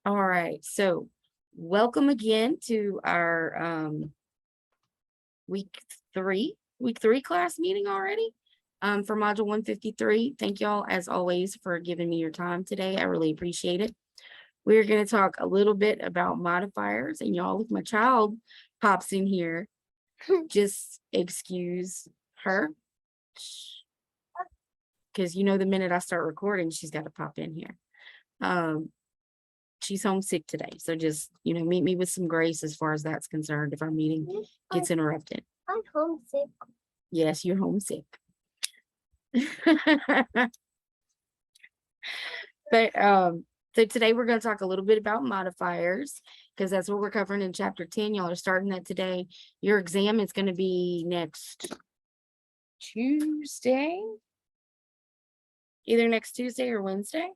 All right, so welcome again to our week week three class meeting already for module 153. Thank y'all as always for giving me your time today. I really appreciate it. We're going to talk a little bit about modifiers, and y'all, if my child pops in here, just excuse her, because the minute I start recording, she's got to pop in here. She's homesick today, so just meet me with some grace as far as that's concerned if our meeting gets interrupted. I'm homesick. Yes, you're homesick. But so today we're going to talk a little bit about modifiers, because that's what we're covering in chapter 10. Y'all are starting that today. Your exam is going to be next Tuesday, either next Tuesday or Wednesday.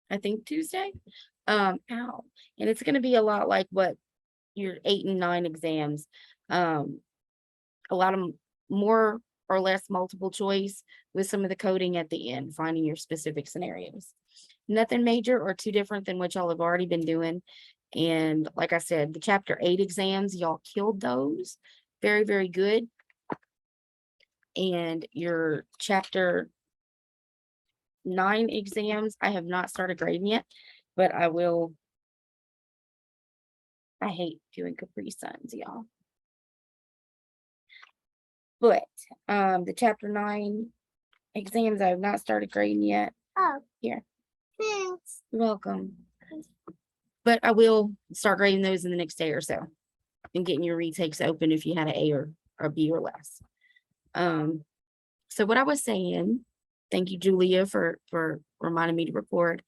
I think Tuesday. And it's going to be a lot like what your 8 and 9 exams. A lot of more or less multiple choice with some of the coding at the end, finding your specific scenarios. Nothing major or too different than what y'all have already been doing. And like I said, the chapter 8 exams, y'all killed those. Very, very good. And your chapter 9 exams, I have not started grading yet, but I will. I hate doing Capri Suns, y'all. But the chapter 9 exams, I have not started grading yet. Oh, Here. thanks. You're welcome. But I will start grading those in the next day or so and getting your retakes open if you had an A or a B or less. So what I was saying, thank you, Julia, for reminding me to record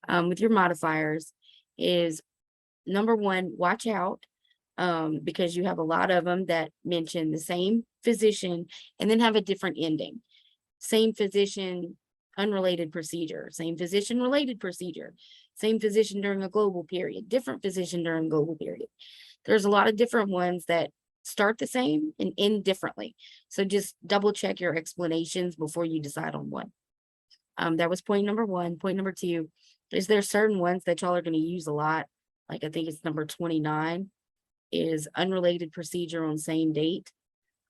with your modifiers, is number one, watch out, because you have a lot of them that mention the same physician and then have a different ending. Same physician, unrelated procedure, same physician, related procedure, same physician during a global period, different physician during a global period. There's a lot of different ones that start the same and end differently. So just double check your explanations before you decide on one. That was point number one. Point number two is there certain ones that y'all are going to use a lot. Like I think it's number 29 is unrelated procedure on same date.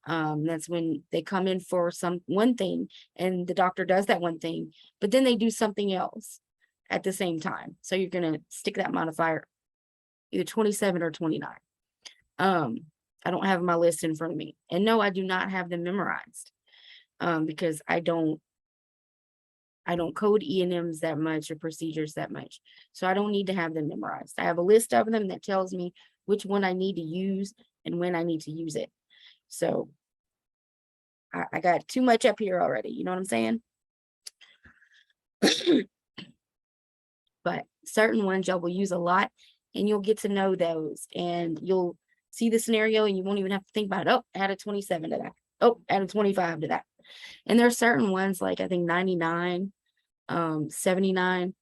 That's when they come in for one thing and the doctor does that one thing, but then they do something else at the same time. So you're going to stick that modifier either 27 or 29. I don't have my list in front of me, and no, I do not have them memorized, because I don't code E&Ms that much or procedures that much. So I don't need to have them memorized. I have a list of them that tells me which one I need to use and when I need to use it. So I got too much up here already. You know what I'm saying? But certain ones y'all will use a lot, and you'll get to know those, and you'll see the scenario and you won't even have to think about it. Oh, add a 27 to that. Oh, add a 25 to that. And there are certain ones, like I think 99, 79,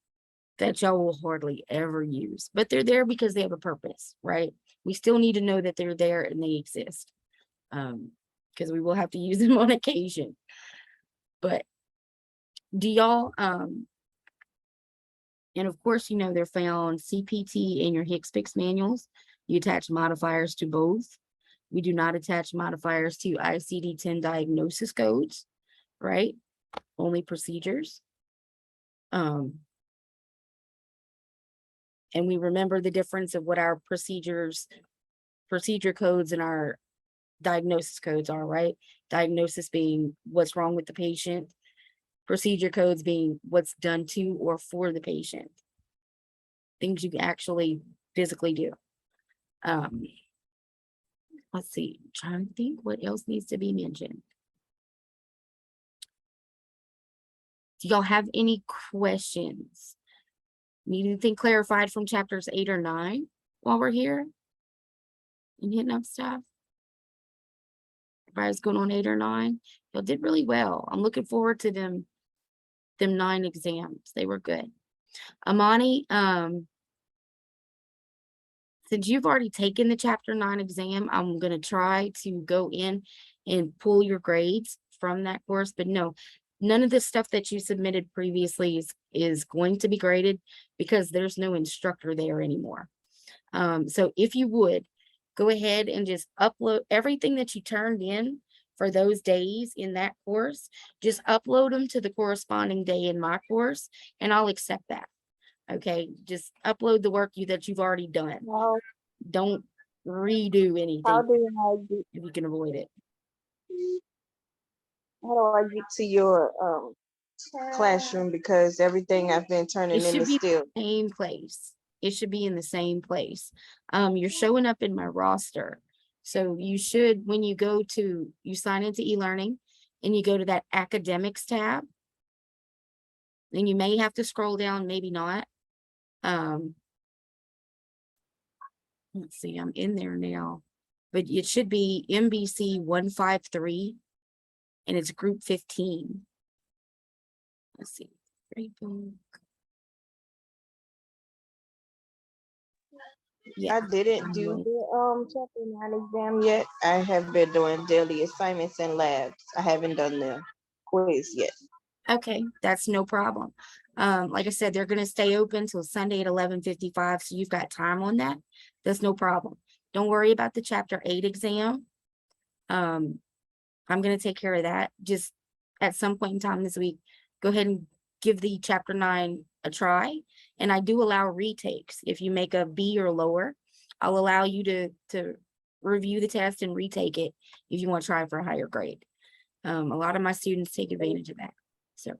that y'all will hardly ever use, but they're there because they have a purpose, right? We still need to know that they're there and they exist, because we will have to use them on occasion. But do y'all, and of course, they're found CPT in your HCPCS manuals. You attach modifiers to both. We do not attach modifiers to ICD-10 diagnosis codes, right? Only procedures. And we remember the difference of what our procedure codes and our diagnosis codes are, right? Diagnosis being what's wrong with the patient. Procedure codes being what's done to or for the patient. Things you actually physically do. Let's see, I'm trying to think what else needs to be mentioned. Do y'all have any questions? Need anything clarified from chapters 8 or 9 while we're here and hitting up stuff? Everybody's going on 8 or 9. Y'all did really well. I'm looking forward to them 9 exams. They were good. Amani, since you've already taken the chapter 9 exam, I'm going to try to go in and pull your grades from that course. But no, none of the stuff that you submitted previously is going to be graded because there's no instructor there anymore. So if you would, go ahead and just upload everything that you turned in for those days in that course, just upload them to the corresponding day in my course, and I'll accept that. Okay, just upload the work that you've already done. How, Don't redo how anything do I get, if you can avoid it. how do I get to your classroom, because everything I've been turning It in should is be still, the same place. It should be in the same place. You're showing up in my roster. So you should, when you go to, you sign into e-learning and you go to that academics tab. Then you may have to scroll down, maybe not. Let's see, I'm in there now, but it should be MBC 153 and it's group 15. Let's see. Gradebook. Yeah. I didn't do the chapter 9 exam yet. I have been doing daily assignments and labs. I haven't done the quiz yet. Okay, that's no problem. Like I said, they're gonna stay open till Sunday at 11:55, so you've got time on that. That's no problem. Don't worry about the chapter 8 exam. I'm gonna take care of that. Just at some point in time this week, go ahead and give the chapter 9 a try. And I do allow retakes. If you make a B or lower, I'll allow you to review the test and retake it if you want to try for a higher grade. A lot of my students take advantage of that. So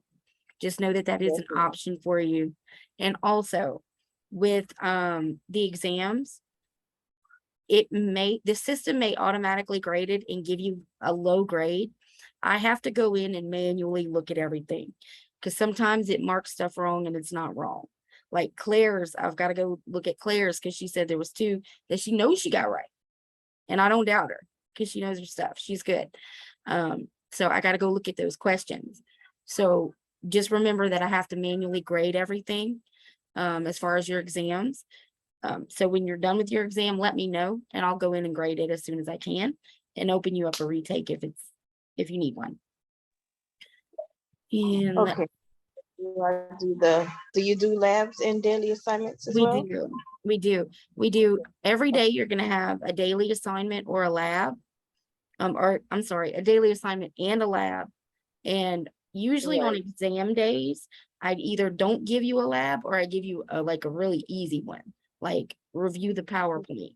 just know that that is an Definitely. option for you. And also with the exams, the system may automatically grade it and give you a low grade. I have to go in and manually look at everything because sometimes it marks stuff wrong and it's not wrong. Like Claire's, I've got to go look at Claire's because she said there was 2 that she knows she got right. And I don't doubt her because she knows her stuff. She's good. So I got to go look at those questions. So just remember that I have to manually grade everything as far as your exams. So when you're done with your exam, let me know and I'll go in and grade it as soon as I can and open you up a retake if you need one. And Okay. Do you do labs and daily assignments as we well? do every day. You're going to have a daily assignment or a lab, or I'm sorry, a daily assignment and a lab. And usually on Right. exam days, I'd either don't give you a lab or I give you like a really easy one, like review the PowerPoint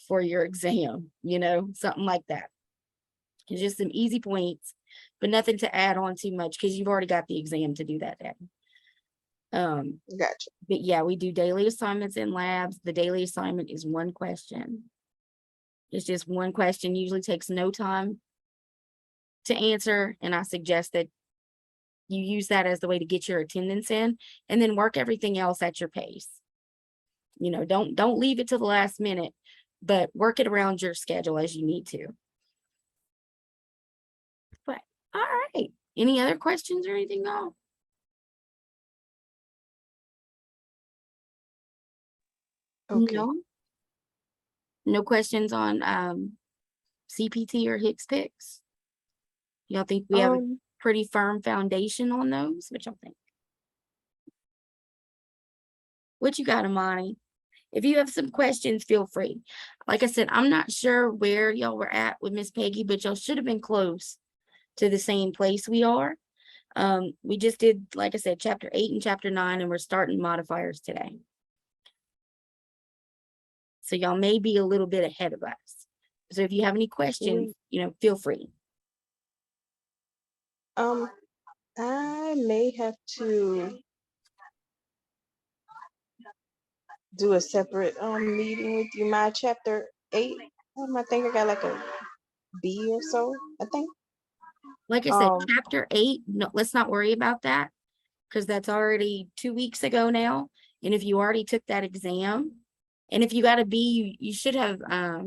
for your exam, something like that. It's just some easy points, but nothing to add on too much because you've already got the exam to do that day. Gotcha. But yeah, we do daily assignments in labs. The daily assignment is 1 question. It's just 1 question, usually takes no time to answer. And I suggest that you use that as the way to get your attendance in and then work everything else at your pace. Don't leave it to the last minute, but work it around your schedule as you need to. But all right. Any other questions or anything else? Okay. No questions on CPT or Hicks Picks? Y'all think we have a pretty firm foundation on those? What y'all think? What you got, Amani? If you have some questions, feel free. Like I said, I'm not sure where y'all were at with Miss Peggy, but y'all should have been close to the same place we are. We just did, like I said, chapter 8 and chapter 9, and we're starting modifiers today. So y'all may be a little bit ahead of us. So if you have any questions, feel free. I may have to do a separate meeting with you. My chapter 8, I think I got like a B or so, I think. Like I said, chapter 8, no, let's not worry about that because that's already 2 weeks ago now. And if you already took that exam, and if you got a B, you should have a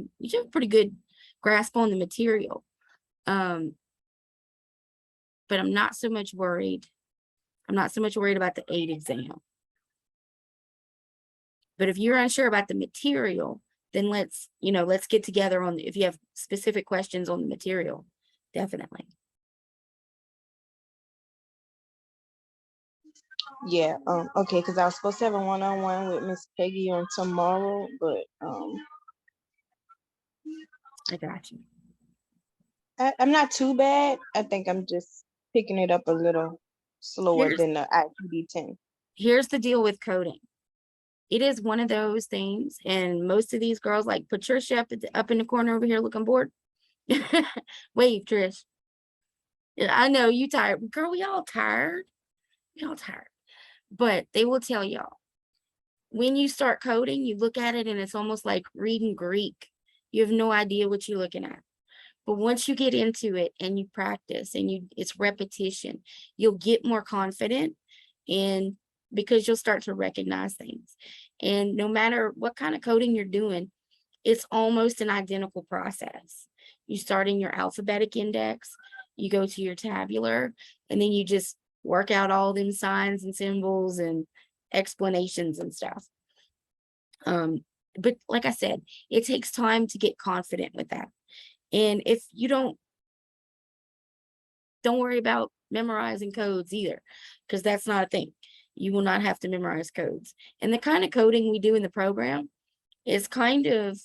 pretty good grasp on the material. But I'm not so much worried. I'm not so much worried about the 8 exam. But if you're unsure about the material, then let's get together on if you have specific questions on the material, definitely. Yeah, okay, because I was supposed to have a one-on-one with Miss Peggy on tomorrow, but I got you. I'm not too bad. I think I'm just picking it up a little slower Here's, than the ICD-10. here's the deal with coding. It is one of those things, and most of these girls, like Patricia up in the corner over here looking bored. Wave, Trish. Yeah, I know you tired. Girl, we all tired. We all tired. But they will tell y'all, when you start coding, you look at it and it's almost like reading Greek. You have no idea what you're looking at. But once you get into it and you practice and it's repetition, you'll get more confident, and because you'll start to recognize things. And no matter what kind of coding you're doing, it's almost an identical process. You start in your alphabetic index, you go to your tabular, and then you just work out all them signs and symbols and explanations and stuff. But like I said, it takes time to get confident with that. And if you don't worry about memorizing codes either, because that's not a thing. You will not have to memorize codes. And the kind of coding we do in the program is kind of,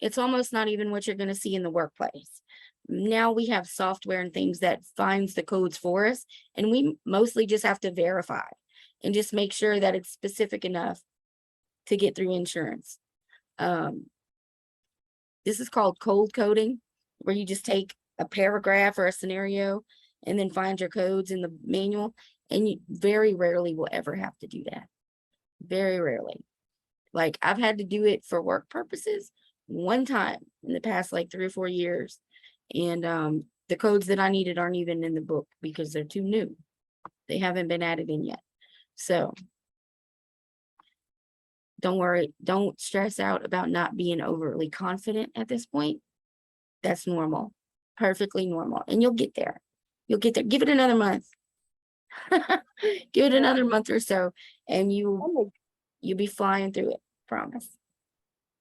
it's almost not even what you're going to see in the workplace. Now we have software and things that finds the codes for us, and we mostly just have to verify and just make sure that it's specific enough to get through insurance. This is called cold coding, where you just take a paragraph or a scenario and then find your codes in the manual, and you very rarely will ever have to do that. Very rarely. Like, I've had to do it for work purposes one time in the past like 3 or 4 years, and the codes that I needed aren't even in the book because they're too new. They haven't been added in yet. So don't worry, don't stress out about not being overly confident at this point. That's normal, perfectly normal, and you'll get there. You'll get there. Give it another month. Give it another month or so, and you'll be flying through it. Promise.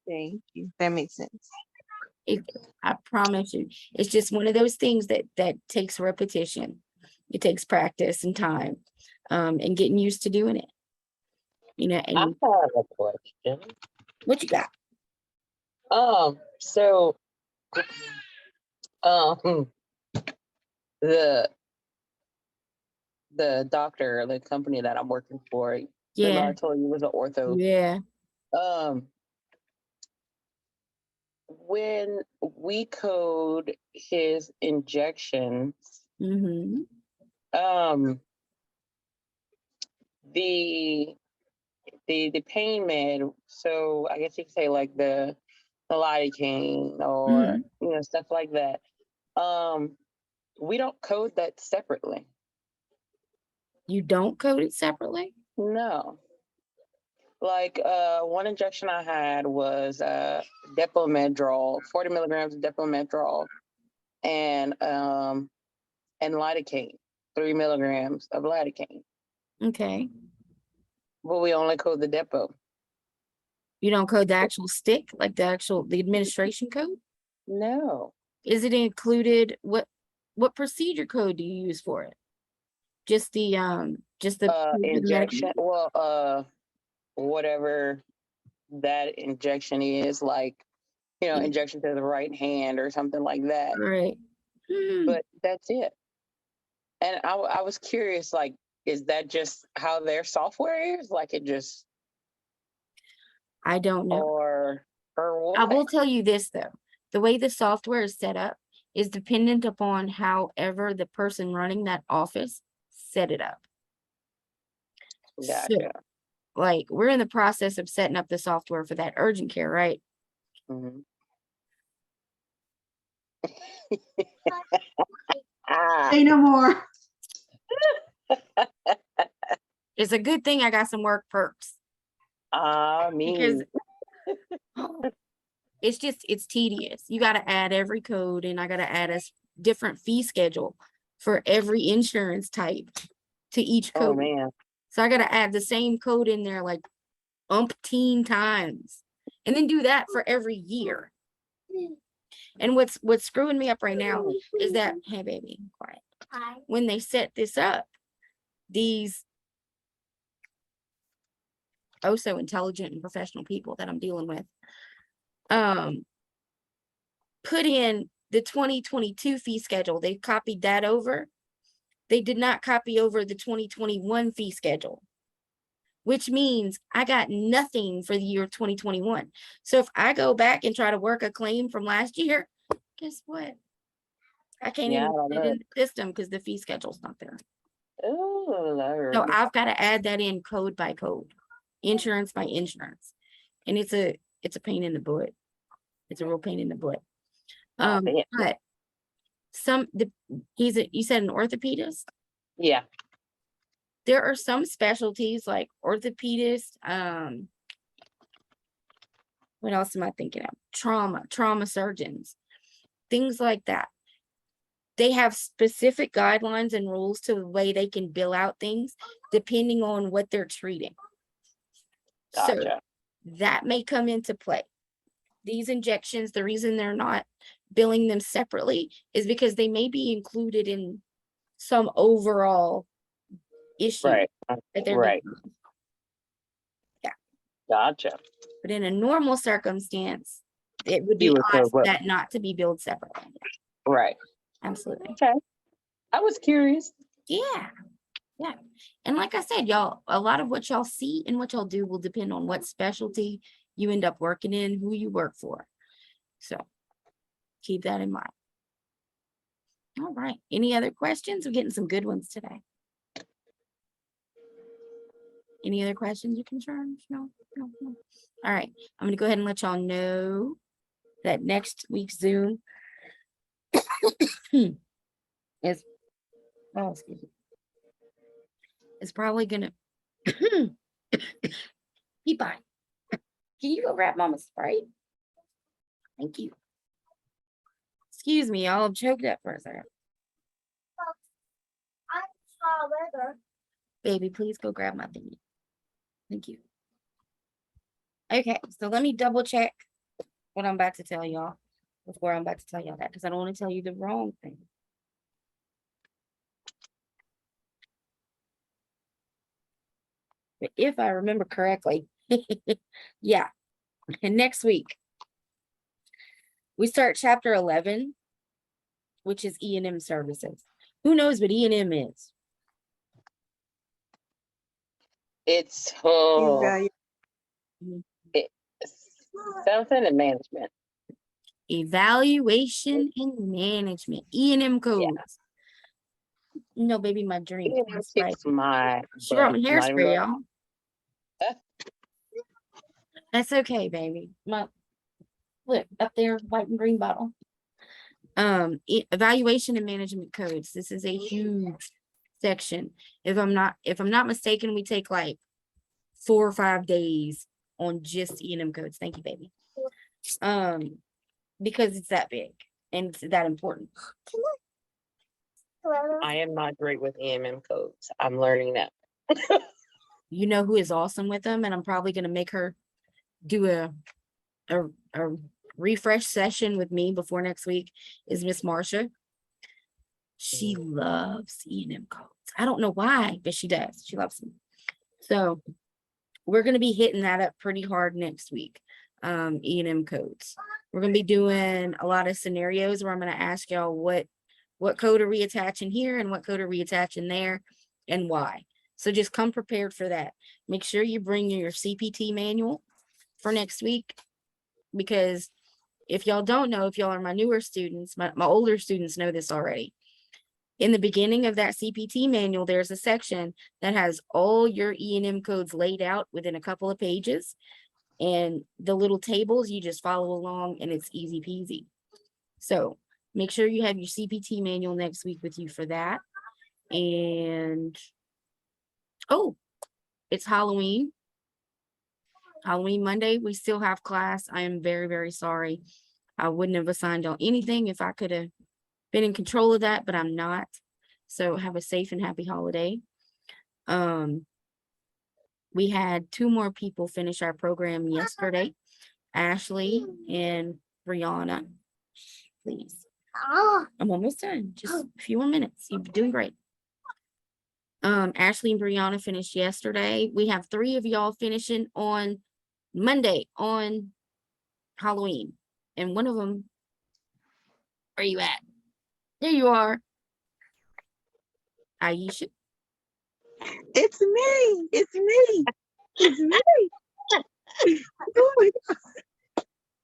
Thank you. That makes sense. I promise you. It's just one of those things that takes repetition. It takes practice and time, and getting used to doing it. You know, I and have a question. what you got? So, the doctor, the company that I'm working for, remember Yeah, I told you was an ortho. yeah. When we code his injections, Mm-hmm. the pain med, so I guess you could say like the lidocaine or stuff like that. We don't code that separately. You don't code it separately? No. Like one injection I had was Depo-Medrol, 40 milligrams of Depo-Medrol, and lidocaine, 3 milligrams of lidocaine. Okay. But we only code the Depo. You don't code the actual stick, like the administration code? No. Is it included? What procedure code do you use for it? Just the Injection. Well, whatever that injection is, like, injection to the right hand or something like that. Right. But that's it. And I was curious, like, is that just how their software is? Like, it just, I don't know. or what? I will tell you this though. The way the software is set up is dependent upon however the person running that office set it up. Gotcha. So, like, we're in the process of setting up the software for that urgent care, right? Mm-hmm. Say no more. It's a good thing I got some work perks. Me. Because it's tedious. You got to add every code, and I got to add a different fee schedule for every insurance type to each code. Oh man. So I got to add the same code in there like umpteen times, and then do that for every year. And what's screwing me up right now is that, hey baby, quiet. Hi. When they set this up, these oh so intelligent and professional people that I'm dealing with put in the 2022 fee schedule. They copied that over. They did not copy over the 2021 fee schedule, which means I got nothing for the year 2021. So if I go back and try to work a claim from last year, guess what? I can't Yeah, I even don't put it know. in the system because the fee schedule's not there. Oh, Lord. So I've got to add that in code by code, insurance by insurance. And it's a pain in the butt. It's a real pain in the butt. Oh, man. But you said an orthopedist? Yeah. There are some specialties like orthopedists, what else am I thinking of? Trauma surgeons, things like that. They have specific guidelines and rules to the way they can bill out things depending on what they're treating. So Gotcha. that may come into play. These injections, the reason they're not billing them separately is because they may be included in some overall issue Right. that they're Right. dealing with. Yeah. Gotcha. But in a normal circumstance, it would be You would odd know for what- that not to be billed separately. Right. Absolutely. Okay. I was curious. Yeah. Yeah. And like I said, y'all, a lot of what y'all see and what y'all do will depend on what specialty you end up working in, who you work for. So keep that in mind. All right. Any other questions? We're getting some good ones today. Any other questions or concerns? No. All right. I'm going to go ahead and let y'all know that next week's Zoom is, oh, excuse me, is probably going to be fine. Can you go grab Mama's Sprite? Thank you. Excuse me, y'all. I'm choked up for a second. I saw weather. Baby, please go grab my thingy. Thank you. Okay, so let me double check what I'm about to tell y'all before I'm about to tell y'all that, because I don't want to tell you the wrong thing. But if I remember correctly, yeah, and next week we start chapter 11, which is E&M services. Who knows what E&M is? It's Evalu- something in management. Evaluation and management, E&M codes. No, baby, my drink. It That's right. kicks my She brought butt. me Not even hairspray, gonna- y'all. That's okay, baby. Look up there, white and green bottle. Evaluation and management codes. This is a huge section. If I'm not mistaken, we take like 4 or 5 days on just E&M codes. Thank you, baby. Because it's that big and it's that important. I am not great with EMM codes. I'm learning that. You know who is awesome with them, and I'm probably gonna make her do a refresh session with me before next week is Miss Marcia. She loves E&M codes. I don't know why, but she does. She loves them. So we're gonna be hitting that up pretty hard next week. E&M codes. We're gonna be doing a lot of scenarios where I'm gonna ask y'all what code are we attaching here and what code are we attaching there and why. So just come prepared for that. Make sure you bring your CPT manual for next week, because if y'all don't know, if y'all are my newer students, my older students know this already. In the beginning of that CPT manual, there's a section that has all your E&M codes laid out within a couple of pages. And the little tables, you just follow along and it's easy peasy. So make sure you have your CPT manual next week with you for that. And, oh, it's Halloween. Halloween Monday, we still have class. I am very, very sorry. I wouldn't have assigned on anything if I could have been in control of that, but I'm not. So have a safe and happy holiday. We had 2 more people finish our program yesterday, Ashley and Brianna. Please. Oh, I'm almost done. Just a few more minutes. You're doing great. Ashley and Brianna finished yesterday. We have 3 of y'all finishing on Monday on Halloween. And one of them, where you at? There you are. Aisha. It's me. It's me. It's me. Oh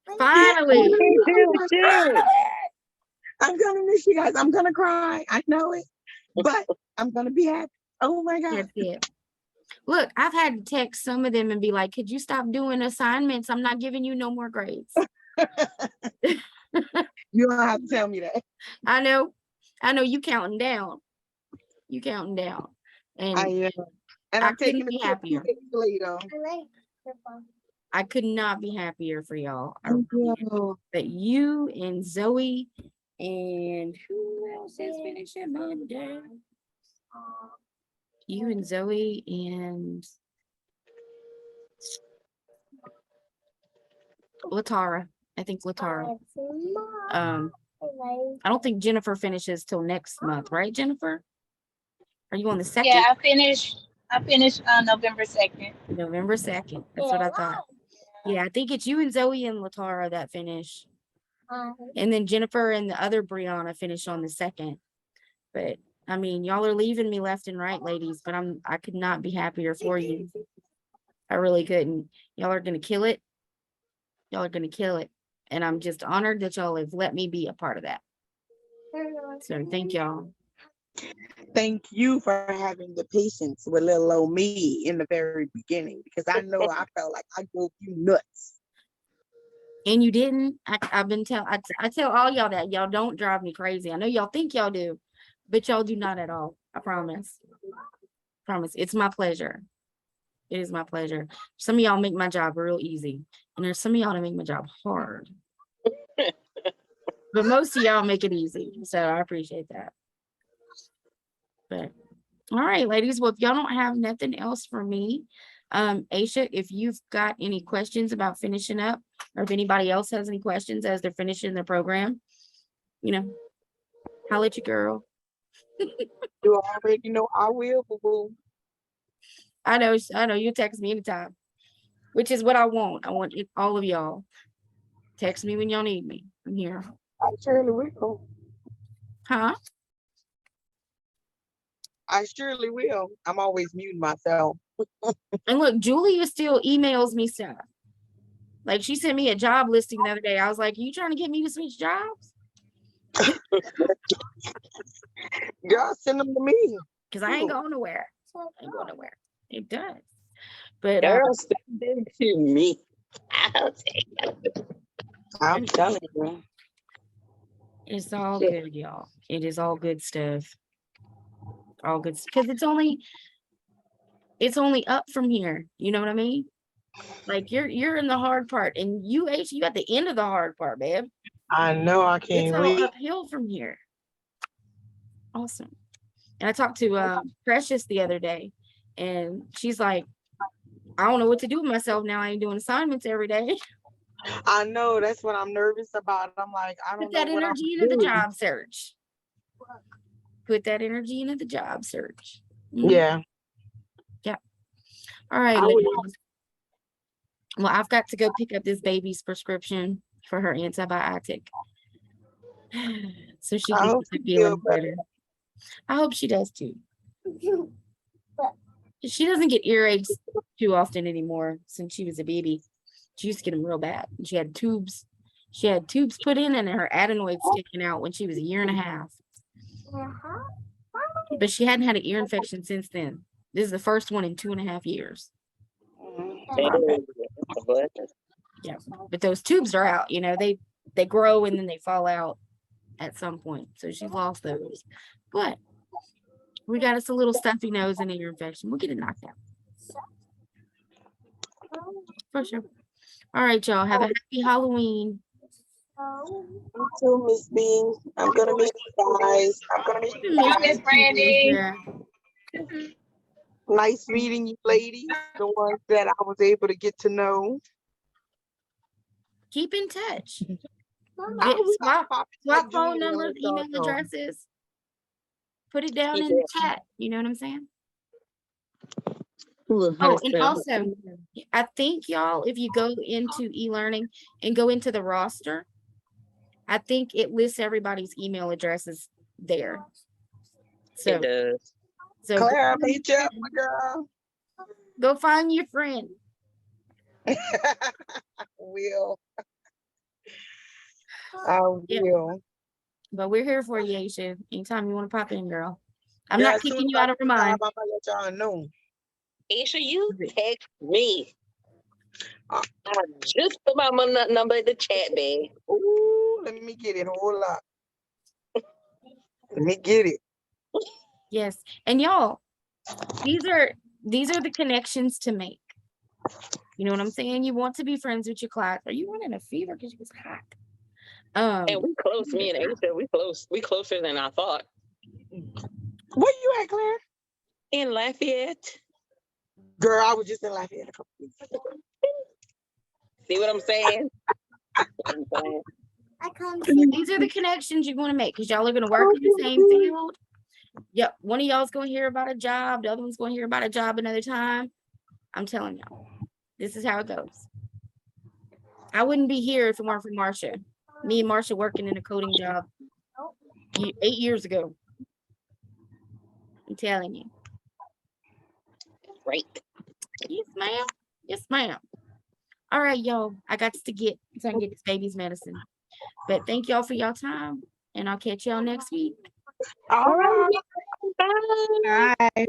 my Finally. God. I'm gonna miss you guys. I'm gonna cry. I know it, but I'm gonna be happy. Oh my God. That's it. Look, I've had to text some of them and be like, could you stop doing assignments? I'm not giving you no more grades. You don't have to tell me that. I know you counting down. You counting down. And I am. And I I'm taking couldn't a be trip 2 happier. days later. I like purple. I could not be happier for y'all. know. But you and Zoe and who else is finishing Monday? You and Zoe and Latara. I think Latara. I don't think Jennifer finishes till next month, right, Jennifer? Are you on the 2nd? Yeah, I finished on November 2nd. November 2nd. That's what I thought. Yeah, I think it's you and Zoe and Latara that finish. And then Jennifer and the other Brianna finish on the 2nd. But I mean, y'all are leaving me left and right, ladies, but I could not be happier for you. I really couldn't. Y'all are gonna kill it. Y'all are gonna kill it. And I'm just honored that y'all have let me be a part of that. So thank y'all. Thank you for having the patience with little old me in the very beginning, because I know I felt like I drove you nuts. And you didn't. I tell all y'all that y'all don't drive me crazy. I know y'all think y'all do, but y'all do not at all. I promise. Promise. It's my pleasure. It is my pleasure. Some of y'all make my job real easy, and there's some of y'all that make my job hard. But most of y'all make it easy, so I appreciate that. But all right, ladies. Well, if y'all don't have nothing else for me, Aisha, if you've got any questions about finishing up, or if anybody else has any questions as they're finishing their program, holla at your girl. You already know I will, boo-boo. I know you text me anytime, which is what I want. I want all of y'all. Text me when y'all need me. I'm here. I surely will. Huh? I surely will. I'm always muting myself. And look, Julia still emails me stuff. Like, she sent me a job listing the other day. I was like, you trying to get me to switch jobs? Girl, send them to me. Because I ain't going nowhere. I ain't going nowhere. It does. But Girl, send them to me. I'll take it. I'm telling you. it's all good, y'all. It is all good stuff. All good, because it's only up from here. You know what I mean? Like, you're in the hard part, and you at the end of the hard part, babe. I know. I It's can't all wait. uphill from here. Awesome. And I talked to Precious the other day, and she's like, I don't know what to do with myself now. I ain't doing assignments every day. I know. That's what I'm nervous about. I'm like, I don't Put know that what I'm energy into the doing. job search. Put that energy into the job search. Mhm. Yeah. All right, I would- ladies. Well, I've got to go pick up this baby's prescription for her antibiotic, so she I can hope get you feeling feel better. better. I hope she does too. She doesn't get earaches too often anymore since she was a baby. She used to get them real bad. She had tubes. She had tubes put in and her adenoids sticking out when she was 1.5 years. But she hadn't had an ear infection since then. This is the first one in 2.5 years. Yeah, but those tubes are out. They grow and then they fall out at some point. So she's lost those. But we got us a little stuffy nose and ear infection. We'll get it knocked out. For sure. All right, y'all. Have a happy Halloween. You too, Miss B. I'm gonna miss you guys. I'm gonna miss you Bye, guys. Miss Brandy. Yeah. Nice meeting you, ladies. The ones that I was able to get to know. Keep in touch. I will Swap pop in like phone Julia numbers, let y'all email know. addresses. Put it down Keep in the it. chat. You know what I'm saying? Oh, and also, I think y'all, if you go into e-learning and go into the roster, I think it lists everybody's email addresses there. So, It does. so Claire, I'll hit you up, my girl. go find your friend. Will. I Yep. will. But we're here for you, Aisha. Anytime you want to pop in, girl. I'm Yeah, not as soon kicking as you I out of get her a mind. job, I'm gonna let y'all know. Aisha, you Okay. text me. Uh, I just put my number in the chat, babe. Ooh, let me get it. Hold up. Let me get it. Yes. And y'all, these are the connections to make. You know what I'm saying? You want to be friends with your class. Are you running a fever? Because it was hot. And we close, me and Aisha, we close. We closer than I thought. Where you at, Claire? In Lafayette. Girl, I was just in Lafayette a couple weeks ago. See what I'm saying? I'm saying. I can't see. These are the connections you're going to make because y'all are going to work in the same field. Yep. One of y'all's going to hear about a job. The other one's going to hear about a job another time. I'm telling y'all, this is how it goes. I wouldn't be here if it weren't for Marsha. Me and Marsha working in a coding job 8 years ago. I'm telling you. Right. Yes, ma'am. Yes, ma'am. All right, y'all. I got to get so I can get this baby's medicine. But thank y'all for y'all time, and I'll catch y'all next week. All right. Bye. Bye.